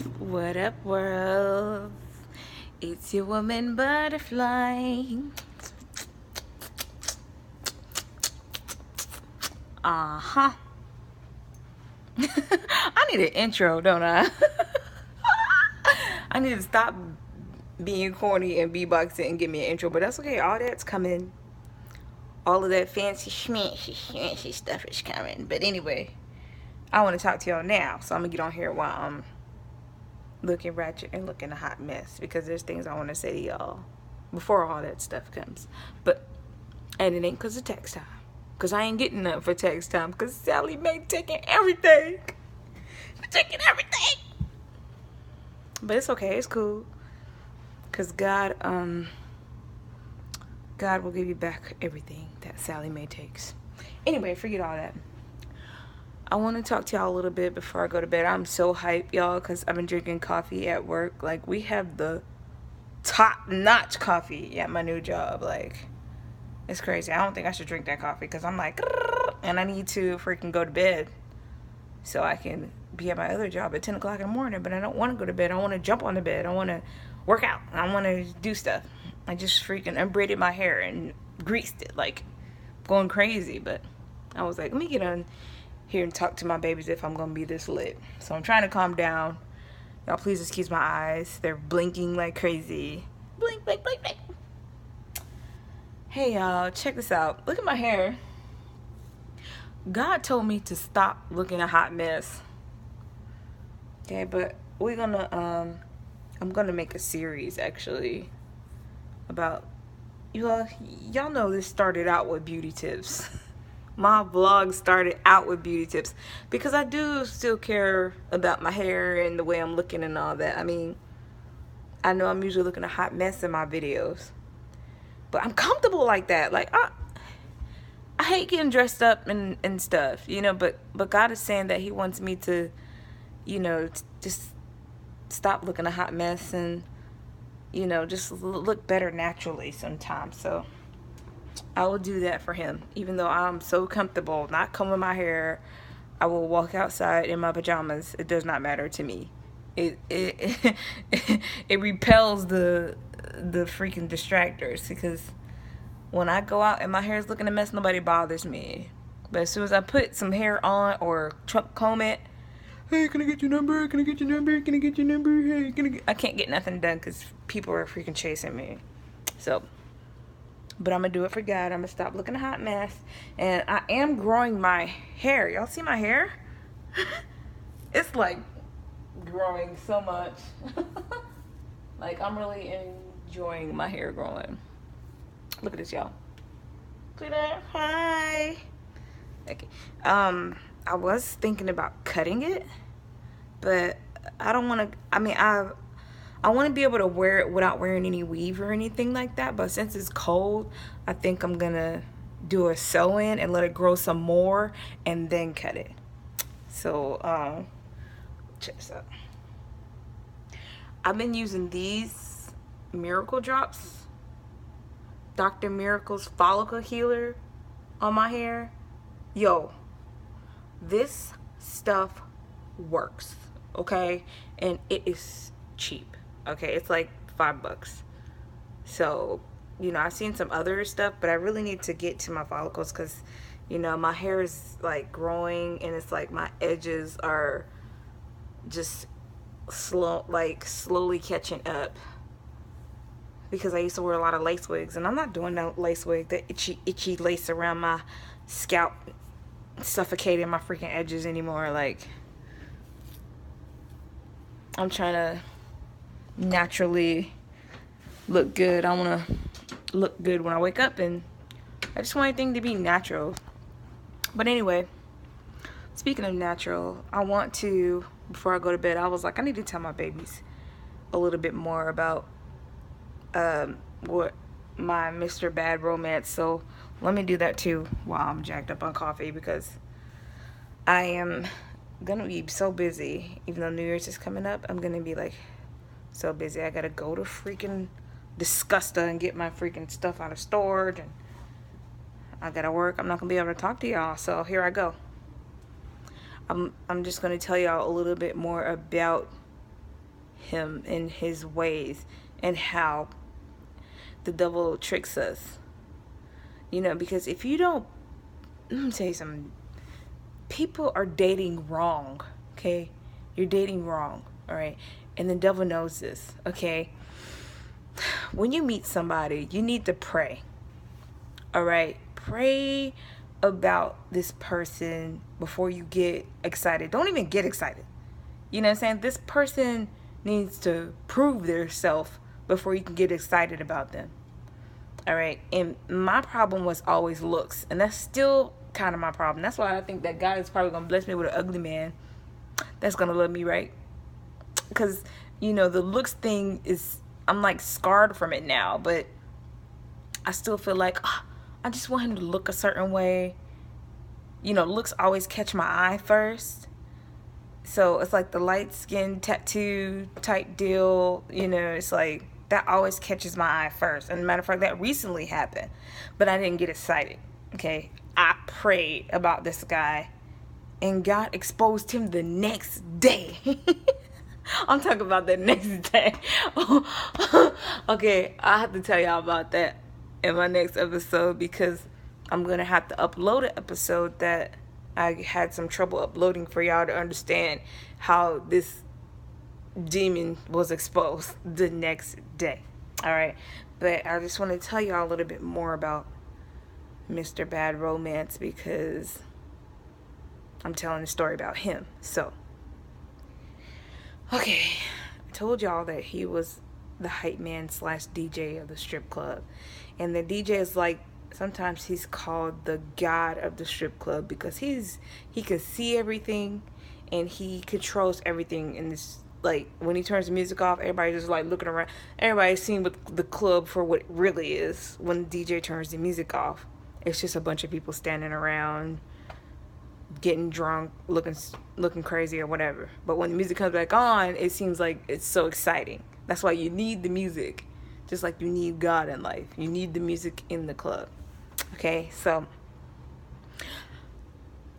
What up, world? It's your woman butterfly. Uh-huh. I need an intro, don't I? I need to stop being corny and beatboxing and give me an intro, but that's okay. All that's coming. All of that fancy schmancy stuff is coming. But anyway, I want to talk to y'all now, so I'm gonna get on here while I'm looking ratchet and looking a hot mess, because there's things I want to say to y'all before all that stuff comes. And it ain't because of text time, because I ain't getting nothing for text time, because Sally Mae taking everything. Taking everything. But it's okay, it's cool, because God will give you back everything that Sally Mae takes. Anyway, forget all that. I want to talk to y'all a little bit before I go to bed. I'm so hyped, y'all, because I've been drinking coffee at work. Like, we have the top-notch coffee at my new job. Like, it's crazy. I don't think I should drink that coffee, because I'm like, and I need to freaking go to bed so I can be at my other job at 10 o'clock in the morning. But I don't want to go to bed. I want to jump on the bed. I want to work out. I want to do stuff. I just freaking unbraided my hair and greased it, like, going crazy. But I was like, let me get on here and talk to my babies if I'm gonna be this lit. So I'm trying to calm down. Y'all please excuse my eyes. They're blinking like crazy. Blink, blink, blink, blink. Hey y'all, check this out. Look at my hair. God told me to stop looking a hot mess. Okay, but we're gonna I'm gonna make a series actually about y'all know this started out with beauty tips. My vlog started out with beauty tips because I do still care about my hair and the way I'm looking and all that. I mean, I know I'm usually looking a hot mess in my videos, but I'm comfortable like that. Like, I hate getting dressed up and stuff, but God is saying that he wants me to, just stop looking a hot mess and, just look better naturally sometimes. So I will do that for him, even though I'm so comfortable not combing my hair. I will walk outside in my pajamas. It does not matter to me. It it repels the freaking distractors, because when I go out and my hair is looking a mess, nobody bothers me. But as soon as I put some hair on or comb it, hey, can I get your number? Can I get your number? Can I get your number? Hey, I can't get nothing done because people are freaking chasing me. So. But I'm going to do it for God. I'm going to stop looking a hot mess. And I am growing my hair. Y'all see my hair? It's like growing so much. Like, I'm really enjoying my hair growing. Look at this, y'all. See that? Hi. Okay. I was thinking about cutting it, but I don't want to. I mean, I want to be able to wear it without wearing any weave or anything like that. But since it's cold, I think I'm going to do a sew-in and let it grow some more and then cut it. So, check this out. I've been using these Miracle Drops, Dr. Miracle's Follicle Healer on my hair. Yo, this stuff works, okay? And it is cheap. Okay, it's like $5. So, I've seen some other stuff, but I really need to get to my follicles because, my hair is like growing and it's like my edges are just slowly catching up, because I used to wear a lot of lace wigs, and I'm not doing no lace wig, the itchy lace around my scalp suffocating my freaking edges anymore. Like, I'm trying to naturally look good. I want to look good when I wake up, and I just want everything to be natural. But anyway, speaking of natural, I want to, before I go to bed, I was like, I need to tell my babies a little bit more about what my Mr. Bad Romance. So let me do that too while I'm jacked up on coffee, because I am gonna be so busy. Even though New Year's is coming up, I'm gonna be like so busy. I gotta go to freaking Disgusta and get my freaking stuff out of storage, and I gotta work. I'm not gonna be able to talk to y'all, so here I go. I'm just gonna tell y'all a little bit more about him and his ways and how the devil tricks us. Because if you don't, let me tell you something. People are dating wrong, okay? You're dating wrong, all right? And the devil knows this, okay? When you meet somebody, you need to pray, all right? Pray about this person before you get excited. Don't even get excited. You know what I'm saying? This person needs to prove their self before you can get excited about them. All right. And my problem was always looks. And that's still kind of my problem. That's why I think that God is probably going to bless me with an ugly man that's going to love me, right? Because, the looks thing is, I'm like scarred from it now. But I still feel like, I just want him to look a certain way. Looks always catch my eye first. So it's like the light skin tattoo type deal. It's like that always catches my eye first. And matter of fact, that recently happened. But I didn't get excited. Okay. I prayed about this guy. And God exposed him the next day. I'm talking about the next day. Okay. I have to tell y'all about that in my next episode, because I'm going to have to upload an episode that I had some trouble uploading for y'all to understand how this demon was exposed the next day. All right. But I just want to tell y'all a little bit more about Mr. Bad Romance, because I'm telling a story about him. So, okay. I told y'all that he was the hype man / DJ of the strip club. And the DJ is like, sometimes he's called the god of the strip club, because he can see everything and he controls everything in this. Like, when he turns the music off, everybody's just like looking around. Everybody's seeing the club for what it really is. When the DJ turns the music off, it's just a bunch of people standing around getting drunk, looking crazy or whatever. But when the music comes back on, it seems like it's so exciting. That's why you need the music, just like you need God in life. You need the music in the club. Okay, so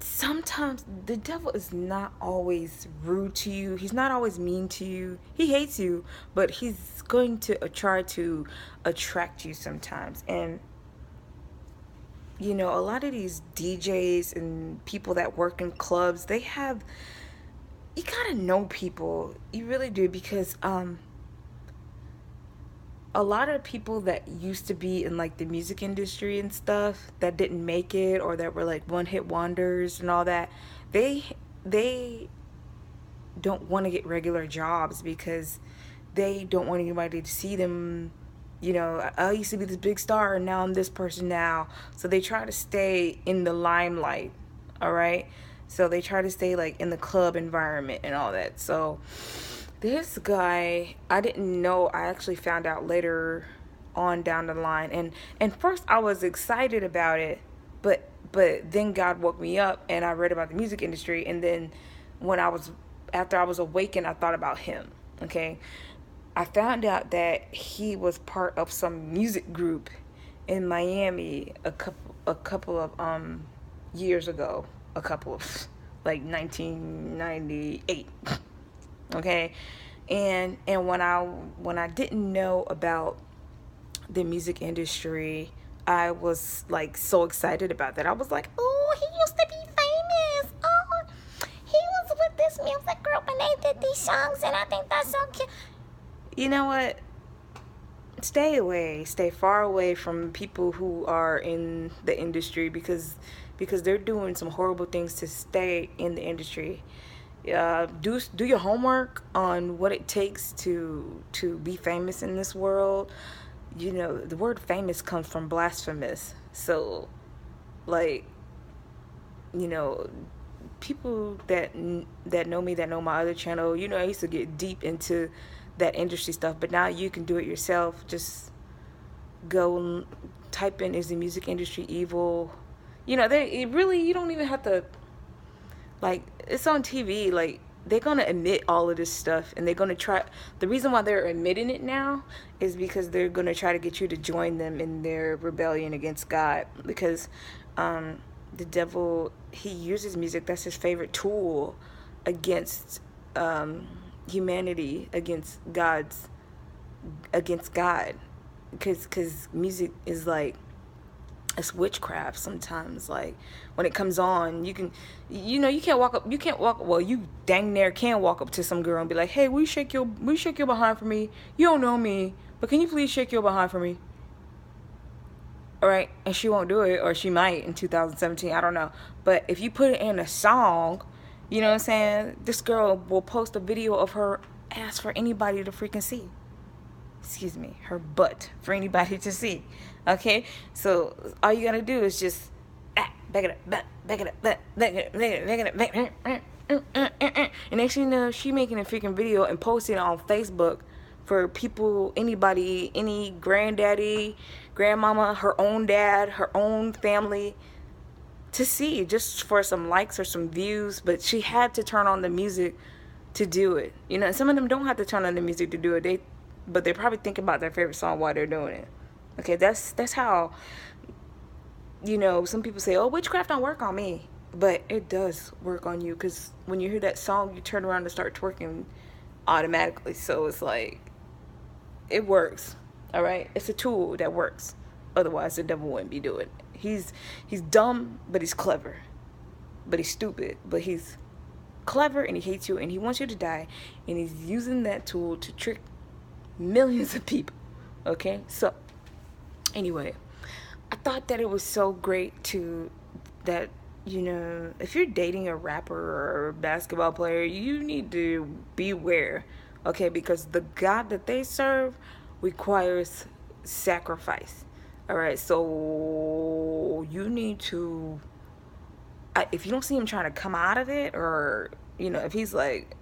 sometimes the devil is not always rude to you. He's not always mean to you. He hates you, but he's going to try to attract you sometimes. And a lot of these DJs and people that work in clubs, you gotta know people. You really do, because a lot of people that used to be in like the music industry and stuff that didn't make it, or that were like one-hit wonders and all that, they don't want to get regular jobs because they don't want anybody to see them. I used to be this big star and now I'm this person now. So they try to stay in the limelight. All right. So they try to stay like in the club environment and all that. So this guy, I didn't know. I actually found out later on down the line. And first I was excited about it. But then God woke me up and I read about the music industry. And then after I was awakened, I thought about him. Okay. I found out that he was part of some music group in Miami a couple of years ago, like 1998. Okay, and when I didn't know about the music industry, I was like so excited about that. I was like, oh, he used to be famous. Oh, he was with this music group and they did these songs, and I think that's so cute. You know what? Stay far away from people who are in the industry, because they're doing some horrible things to stay in the industry. Do your homework on what it takes to be famous in this world. The word famous comes from blasphemous. So, like, people that know me, that know my other channel, I used to get deep into that industry stuff, but now you can do it yourself. Just go and type in, is the music industry evil? You don't even have to, like, it's on TV. Like, they're gonna admit all of this stuff, and they're gonna try. The reason why they're admitting it now is because they're gonna try to get you to join them in their rebellion against God, because the devil, he uses music. That's his favorite tool against humanity against God, because music is like, it's witchcraft sometimes. Like, when it comes on, you can't walk, well, you dang near can walk up to some girl and be like, hey, will you shake your behind for me? You don't know me, but can you please shake your behind for me? All right, and she won't do it, or she might in 2017, I don't know. But if you put it in a song, you know what I'm saying, this girl will post a video of her ass for anybody to freaking see. Excuse me, her butt for anybody to see. Okay, so all you gotta do is just back it up, back it up, back it up. And next thing you know, she making a freaking video and posting it on Facebook for people, anybody, any granddaddy, grandmama, her own dad, her own family to see, just for some likes or some views. But she had to turn on the music to do it. You know, some of them don't have to turn on the music to do it. But they probably think about their favorite song while they're doing it. Okay, that's how, you know, some people say, oh, witchcraft don't work on me. But it does work on you, because when you hear that song, you turn around and start twerking automatically. So it's like, it works. All right, it's a tool that works. Otherwise, the devil wouldn't be doing it. He's dumb, but he's clever. But he's stupid, but he's clever, and he hates you, and he wants you to die. And he's using that tool to trick millions of people. Okay, so anyway, I thought that it was so great that, you know, if you're dating a rapper or a basketball player, you need to beware. Okay, because the God that they serve requires sacrifice. All right, so you need to, if you don't see him trying to come out of it, or, you know, if he's like,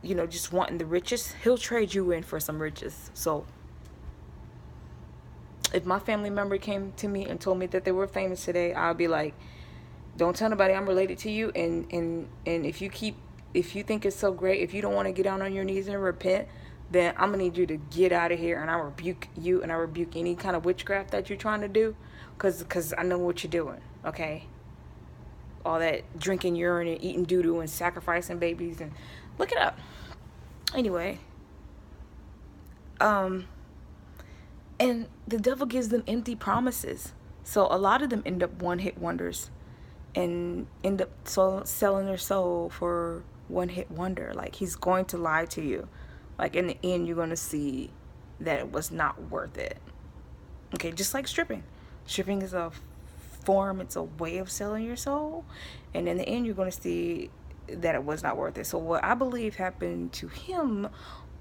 you know, just wanting the riches, he'll trade you in for some riches. So if my family member came to me and told me that they were famous today, I'll be like, don't tell nobody I'm related to you. And if you think it's so great, if you don't want to get down on your knees and repent, then I'm gonna need you to get out of here, and I rebuke you, and I rebuke any kind of witchcraft that you're trying to do, because I know what you're doing. Okay, all that drinking urine and eating doo-doo and sacrificing babies, and look it up. Anyway, and the devil gives them empty promises. So a lot of them end up one-hit wonders and end up selling their soul for one-hit wonder. Like, he's going to lie to you. Like, in the end, you're going to see that it was not worth it. Okay, just like stripping. Stripping is a form, it's a way of selling your soul. And in the end, you're going to see that it was not worth it. So what I believe happened to him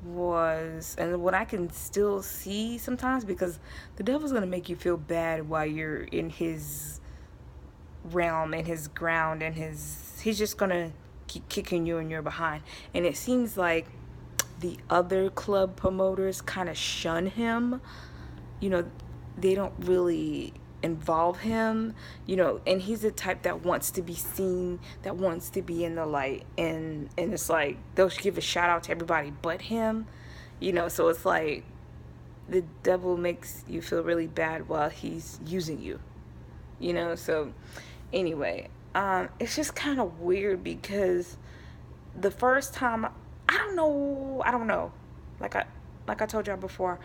was, and what I can still see sometimes, because the devil's going to make you feel bad while you're in his realm, in his ground, and he's just going to keep kicking you in your behind. And it seems like the other club promoters kind of shun him. You know, they don't really involve him, you know, and he's the type that wants to be seen, that wants to be in the light, and it's like they'll give a shout out to everybody but him, you know. So it's like the devil makes you feel really bad while he's using you, you know. So anyway, it's just kind of weird, because the first time, I don't know, like I told y'all before,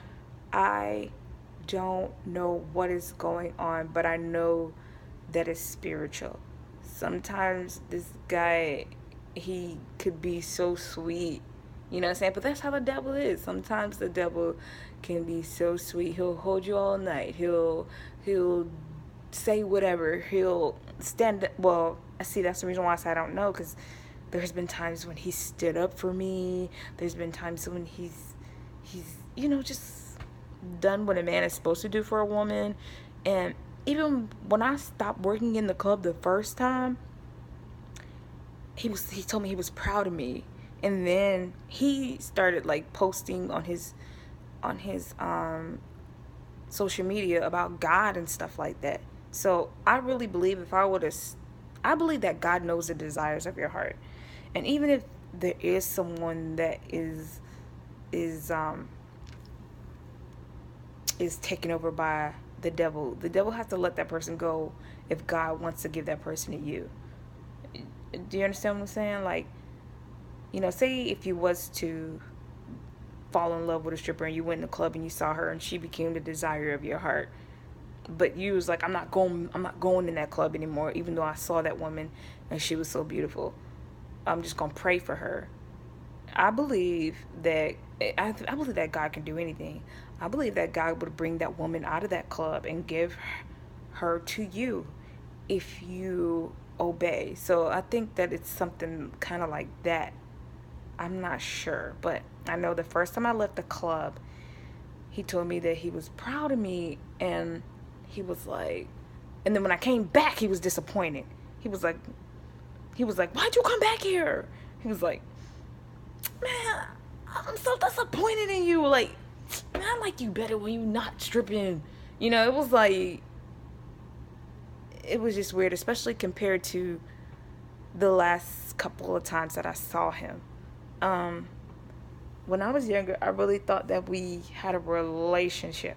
I don't know what is going on, but I know that it's spiritual. Sometimes this guy, he could be so sweet, you know what I'm saying? But that's how the devil is. Sometimes the devil can be so sweet. He'll hold you all night. He'll say whatever. He'll stand. Well, I see. That's the reason why I say I don't know, because there's been times when he stood up for me. There's been times when he's you know, just done what a man is supposed to do for a woman. And even when I stopped working in the club the first time, he told me he was proud of me. And then he started like posting on his social media about God and stuff like that. So I really believe, I believe that God knows the desires of your heart. And even if there is someone that is taken over by the devil has to let that person go if God wants to give that person to you. Do you understand what I'm saying? Like, say if you was to fall in love with a stripper and you went in the club and you saw her and she became the desire of your heart, but you was like, I'm not going in that club anymore, even though I saw that woman and she was so beautiful. I'm just gonna pray for her. I believe that I believe that God can do anything. I believe that God would bring that woman out of that club and give her to you if you obey. So I think that it's something kind of like that. I'm not sure, but I know the first time I left the club, he told me that he was proud of me, and he was like, and then when I came back, he was disappointed. He was like, why'd you come back here? He was like, man, I'm so disappointed in you. Like, man, I like you better when you not stripping. It was like, it was just weird, especially compared to the last couple of times that I saw him. When I was younger, I really thought that we had a relationship.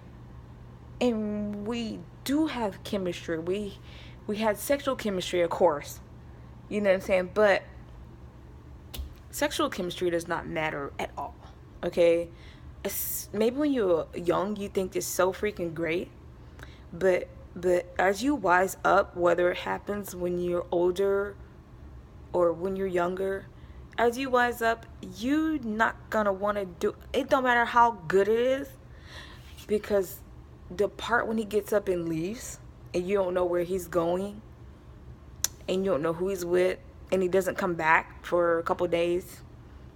And we do have chemistry. We had sexual chemistry, of course. You know what I'm saying? But sexual chemistry does not matter at all. Okay? Maybe when you're young, you think it's so freaking great. But as you wise up, whether it happens when you're older or when you're younger, as you wise up, you're not gonna want to do it. Don't matter how good it is, because the part when he gets up and leaves and you don't know where he's going and you don't know who he's with, and he doesn't come back for a couple days,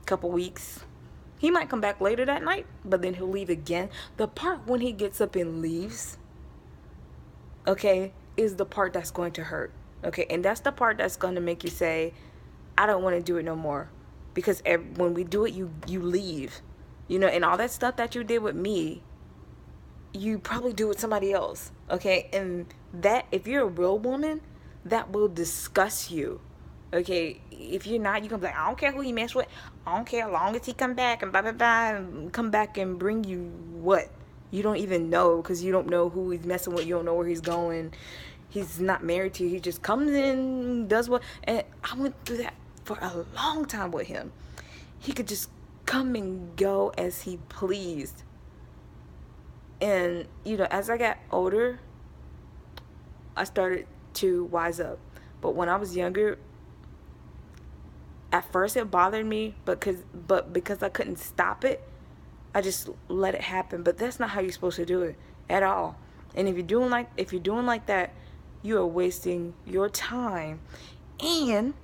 couple weeks. He might come back later that night, but then he'll leave again. The part when he gets up and leaves, okay, is the part that's going to hurt. Okay, and that's the part that's going to make you say, I don't want to do it no more. Because when we do it, you leave. And all that stuff that you did with me, you probably do with somebody else. Okay, and that, if you're a real woman, that will disgust you. Okay, if you're not, you're going to be like, I don't care who you mess with. I don't care, as long as he come back and blah, blah, blah, and come back and bring you what? You don't even know, because you don't know who he's messing with. You don't know where he's going. He's not married to you. He just comes in, does what. And I went through that for a long time with him. He could just come and go as he pleased. And, as I got older, I started to wise up. But when I was younger, at first it bothered me, but because I couldn't stop it, I just let it happen. But that's not how you're supposed to do it at all. And if you're doing like that, you are wasting your time, and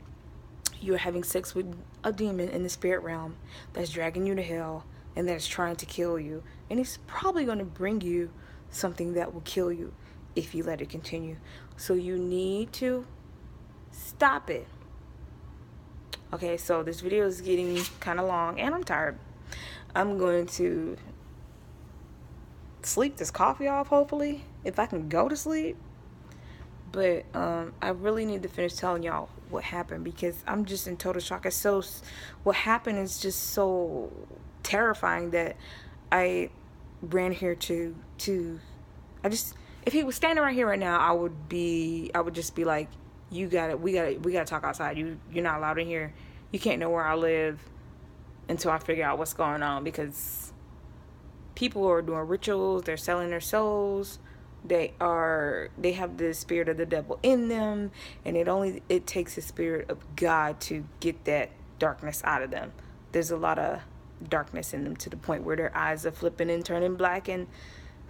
you're having sex with a demon in the spirit realm that's dragging you to hell and that's trying to kill you. And it's probably going to bring you something that will kill you if you let it continue. So you need to stop it. Okay, so this video is getting kind of long and I'm tired. I'm going to sleep this coffee off, hopefully, if I can go to sleep. But I really need to finish telling y'all what happened, because I'm just in total shock. What happened is just so terrifying that I ran here to if he was standing right here right now, I would just be like, we gotta talk outside. You're not allowed in here. You can't know where I live until I figure out what's going on, because people are doing rituals, they're selling their souls. They have the spirit of the devil in them, and it takes the spirit of God to get that darkness out of them. There's a lot of darkness in them, to the point where their eyes are flipping and turning black, and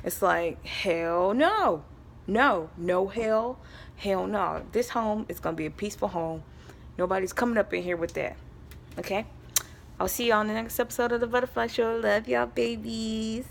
it's like, hell no. No hell no. This home is gonna be a peaceful home. Nobody's coming up in here with that. Okay, I'll see y'all on the next episode of the Butterfly Show. Love y'all, babies.